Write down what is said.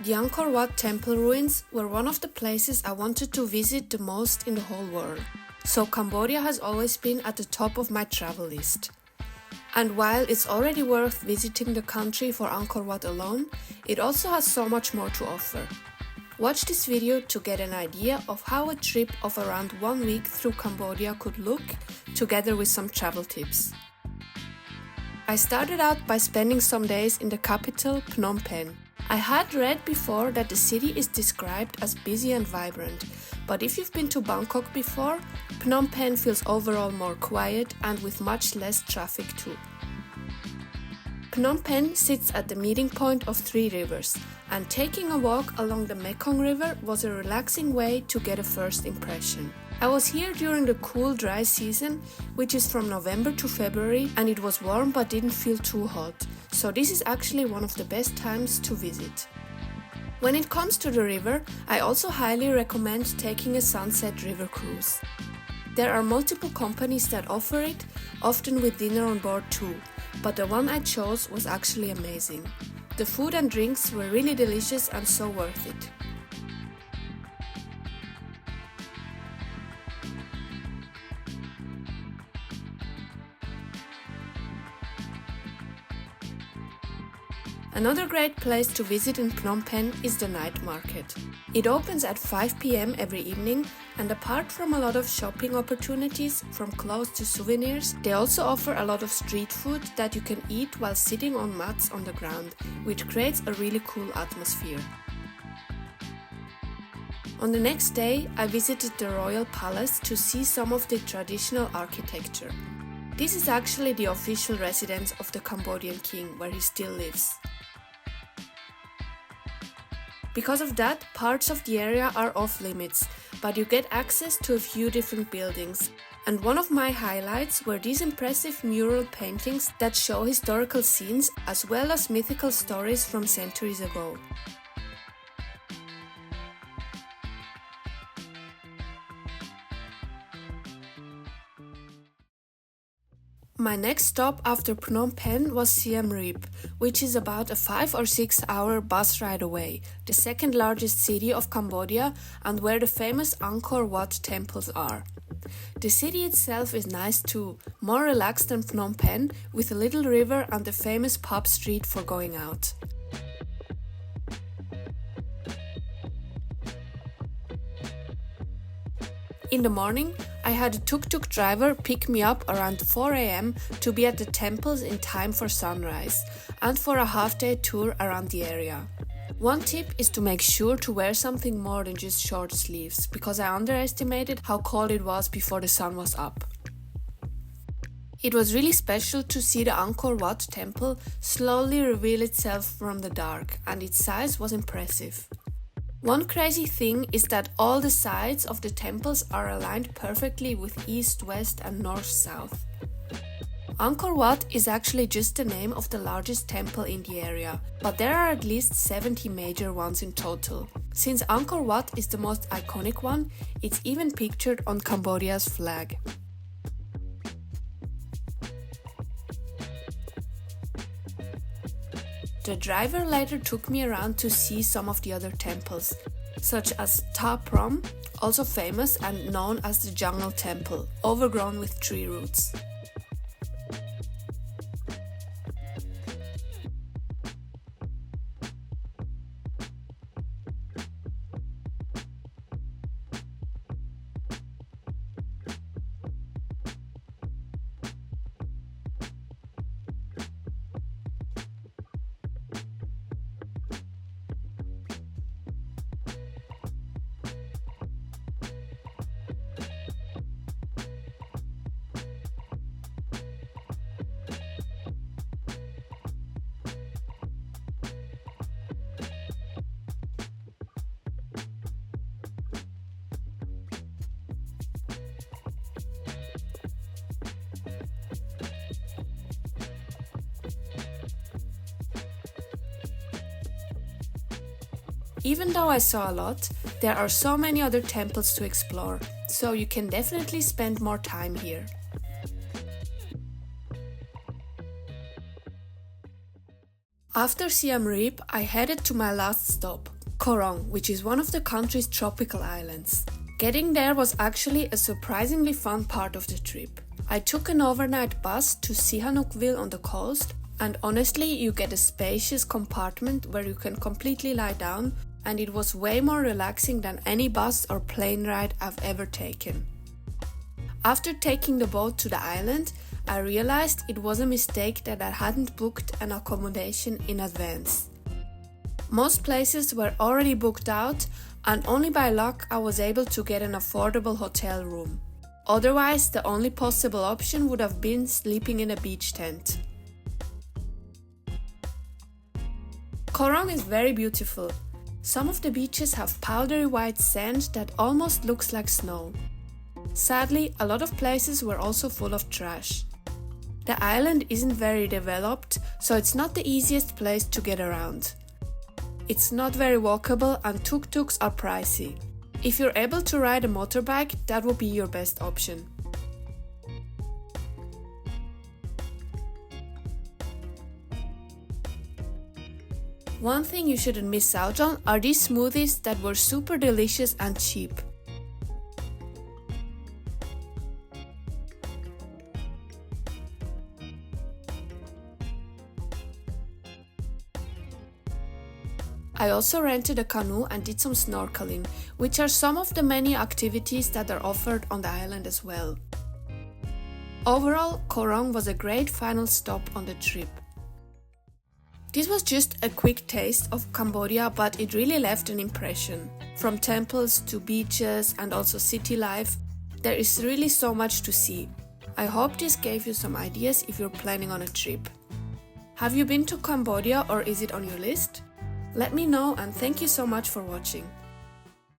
The Angkor Wat temple ruins were one of the places I wanted to visit the most in the whole world, so Cambodia has always been at the top of my travel list. And while it's already worth visiting the country for Angkor Wat alone, it also has so much more to offer. Watch this video to get an idea of how a trip of around 1 week through Cambodia could look, together with some travel tips. I started out by spending some days in the capital, Phnom Penh. I had read before that the city is described as busy and vibrant, but if you've been to Bangkok before, Phnom Penh feels overall more quiet and with much less traffic too. Phnom Penh sits at the meeting point of 3 rivers, and taking a walk along the Mekong River was a relaxing way to get a first impression. I was here during the cool dry season, which is from November to February, and it was warm but didn't feel too hot, so this is actually one of the best times to visit. When it comes to the river, I also highly recommend taking a sunset river cruise. There are multiple companies that offer it, often with dinner on board too, but the one I chose was actually amazing. The food and drinks were really delicious and so worth it. Another great place to visit in Phnom Penh is the night market. It opens at 5 p.m. every evening, and apart from a lot of shopping opportunities from clothes to souvenirs, they also offer a lot of street food that you can eat while sitting on mats on the ground, which creates a really cool atmosphere. On the next day, I visited the Royal Palace to see some of the traditional architecture. This is actually the official residence of the Cambodian king, where he still lives. Because of that, parts of the area are off limits, but you get access to a few different buildings. And one of my highlights were these impressive mural paintings that show historical scenes as well as mythical stories from centuries ago. My next stop after Phnom Penh was Siem Reap, which is about a 5 or 6 hour bus ride away, the second largest city of Cambodia and where the famous Angkor Wat temples are. The city itself is nice too, more relaxed than Phnom Penh, with a little river and the famous pub street for going out. In the morning, I had a tuk-tuk driver pick me up around 4 a.m. to be at the temples in time for sunrise, and for a half-day tour around the area. One tip is to make sure to wear something more than just short sleeves, because I underestimated how cold it was before the sun was up. It was really special to see the Angkor Wat temple slowly reveal itself from the dark, and its size was impressive. One crazy thing is that all the sides of the temples are aligned perfectly with east, west and north-south. Angkor Wat is actually just the name of the largest temple in the area, but there are at least 70 major ones in total. Since Angkor Wat is the most iconic one, it's even pictured on Cambodia's flag. The driver later took me around to see some of the other temples, such as Ta Prohm, also famous and known as the Jungle Temple, overgrown with tree roots. Even though I saw a lot, there are so many other temples to explore, so you can definitely spend more time here. After Siem Reap, I headed to my last stop, Koh Rong, which is one of the country's tropical islands. Getting there was actually a surprisingly fun part of the trip. I took an overnight bus to Sihanoukville on the coast, and honestly, you get a spacious compartment where you can completely lie down, and it was way more relaxing than any bus or plane ride I've ever taken. After taking the boat to the island, I realized it was a mistake that I hadn't booked an accommodation in advance. Most places were already booked out, and only by luck I was able to get an affordable hotel room. Otherwise, the only possible option would have been sleeping in a beach tent. Koh Rong is very beautiful. Some of the beaches have powdery white sand that almost looks like snow. Sadly, a lot of places were also full of trash. The island isn't very developed, so it's not the easiest place to get around. It's not very walkable and tuk-tuks are pricey. If you're able to ride a motorbike, that would be your best option. One thing you shouldn't miss out on are these smoothies that were super delicious and cheap. I also rented a canoe and did some snorkeling, which are some of the many activities that are offered on the island as well. Overall, Koh Rong was a great final stop on the trip. This was just a quick taste of Cambodia, but it really left an impression. From temples to beaches and also city life, there is really so much to see. I hope this gave you some ideas if you're planning on a trip. Have you been to Cambodia or is it on your list? Let me know, and thank you so much for watching.